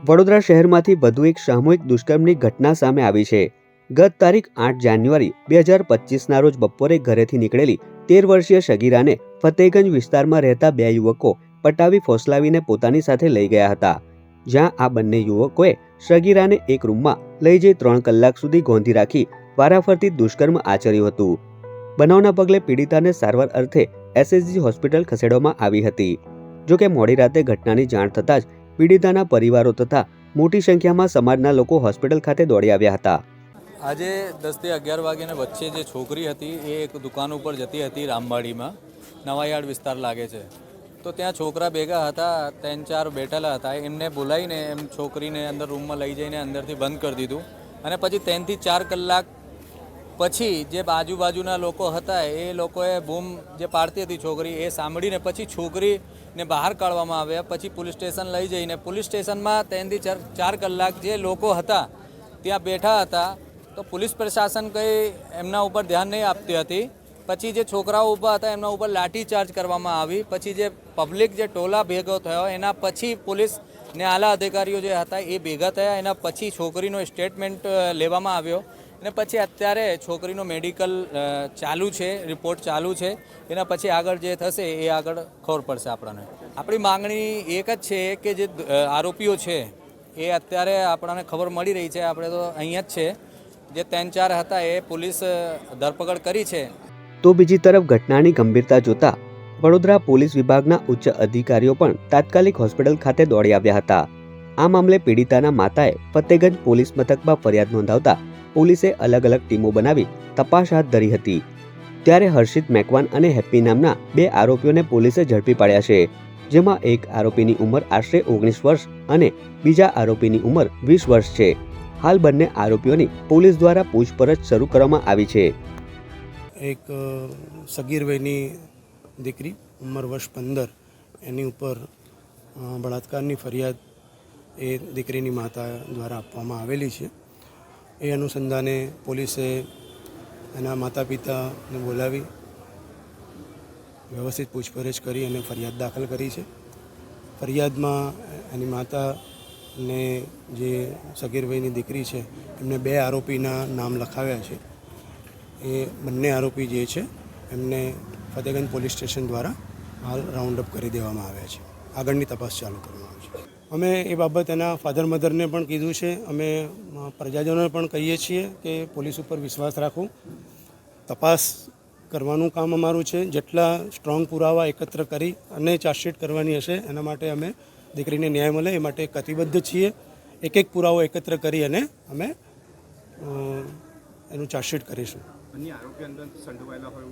વડોદરા શહેરમાંથી વધુ એક સામૂહિક દુષ્કર્મની ઘટના સામે આવી છે। ગત તારીખ 8 જાન્યુઆરી 2025ના રોજ બપોરે ઘરેથી નીકળેલી 13 વર્ષીય સગીરાને ફતેગંજ વિસ્તારમાં રહેતા બે યુવકો પટાવી ફોસલાવીને પોતાની સાથે લઈ ગયા હતા, જ્યાં આ બંને યુવકોએ સગીરાને એક રૂમમાં લઈ જઈ 3 કલાક સુધી ગોંધી રાખી વારાફરતી દુષ્કર્મ આચર્યું હતું। બનાવના પગલે પીડિતાને સારવાર અર્થે એસએસજી હોસ્પિટલ ખસેડવામાં આવી હતી। જોકે મોડી રાતે ઘટનાની જાણ થતાં જ પીડિતાના પરિવારો તથા મોટી સંખ્યામાં સમાજના લોકો હોસ્પિટલ ખાતે દોડી આવ્યા હતા। આજે 10 થી 11 વાગ્યાના વચ્ચે જે છોકરી હતી એ એક દુકાન ઉપર જતી હતી રામવાડીમાં, નવાયાર્ડ વિસ્તાર લાગે છે, તો ત્યાં છોકરા ભેગા હતા, 3-4 બેઠેલા હતા। એમને બોલાવીને એમ છોકરીને અંદર રૂમમાં લઈ જઈને અંદરથી બંધ કરી દીધું અને પછી 3 થી 4 કલાક પછી જે આજુબાજુના લોકો હતા એ લોકોએ બૂમ જે પાડતી હતી છોકરી એ સાંભળીને પછી છોકરીને બહાર કાઢવામાં આવ્યા। પછી પોલીસ સ્ટેશન લઈ જઈને પોલીસ સ્ટેશનમાં 3 થી 4 કલાક જે લોકો હતા ત્યાં બેઠા હતા, તો પોલીસ પ્રશાસન કંઈ એમના ઉપર ધ્યાન નહીં આપતી હતી। પછી જે છોકરાઓ ઊભા હતા એમના ઉપર લાઠીચાર્જ કરવામાં આવી। પછી જે પબ્લિક જે ટોલા ભેગો થયો એના પછી પોલીસને આલા અધિકારીઓ જે હતા એ ભેગા થયા, એના પછી છોકરીનો સ્ટેટમેન્ટ લેવામાં આવ્યો અને પછી અત્યારે છોકરીનો મેડિકલ ચાલુ છે, રિપોર્ટ ચાલુ છે। એના પછી આગળ જે થશે એ આગળ ખબર પડશે આપણને। આપણી માંગણી એક જ છે કે જે આરોપીઓ છે એ અત્યારે આપણને ખબર મળી રહી છે, આપણે તો અહીંયા જ છે, જે 3-4 હતા એ પોલીસ ધરપકડ કરી છે। તો બીજી તરફ ઘટનાની ગંભીરતા જોતા વડોદરા પોલીસ વિભાગના ઉચ્ચ અધિકારીઓ પણ તાત્કાલિક હોસ્પિટલ ખાતે દોડી આવ્યા હતા। આ મામલે પીડિતાના માતાએ ફતેગંજ પોલીસ મથકમાં ફરિયાદ નોંધાવતા પોલીસે અલગ અલગ ટીમો બનાવી તપાસ હાથ ધરી હતી। ત્યારે હર્ષિત મેકવાન અને હેપ્પી નામના 2 આરોપીઓને પોલીસે ઝડપી પાડ્યા છે, જેમાં એક આરોપીની ઉંમર આશરે 19 વર્ષ અને બીજા આરોપીની ઉંમર 20 વર્ષ છે। હાલ બંને આરોપીઓની પોલીસ દ્વારા પૂછપરછ શરૂ કરવામાં આવી છે। એક સગીર વયની દીકરી ઉંમર વર્ષ 15 એની ઉપર બળાત્કારની ફરિયાદ એ દીકરીની માતા દ્વારા આપવામાં આવેલી છે। એ અનુસંધાને પોલીસે એના માતા પિતાને બોલાવી વ્યવસ્થિત પૂછપરછ કરી અને ફરિયાદ દાખલ કરી છે। ફરિયાદમાં એની માતાને જે સગીર વયની દીકરી છે એમને 2 આરોપીના નામ લખાવ્યા છે। એ બંને આરોપી જે છે એમને ફતેગંજ પોલીસ સ્ટેશન દ્વારા હાલ રાઉન્ડ અપ કરી દેવામાં આવ્યા છે। આગળની તપાસ ચાલુ કરવામાં આવી છે। અમે એ બાબત એના ફાધર મધરને પણ કીધું છે। અમે પ્રજાજનોને પણ કહીએ છીએ કે પોલીસ ઉપર વિશ્વાસ રાખો, તપાસ કરવાનું કામ અમારું છે। જેટલા સ્ટ્રોંગ પુરાવા એકત્ર કરી અને ચાર્જશીટ કરવાની હશે એના માટે અમે દીકરીને ન્યાય મળે એ માટે કટિબદ્ધ છીએ। એક પુરાવો એકત્ર કરી અને અમે એનું ચાર્જશીટ કરીશું। અન્ય આરોપી અંદર સંડોવાયેલા હોય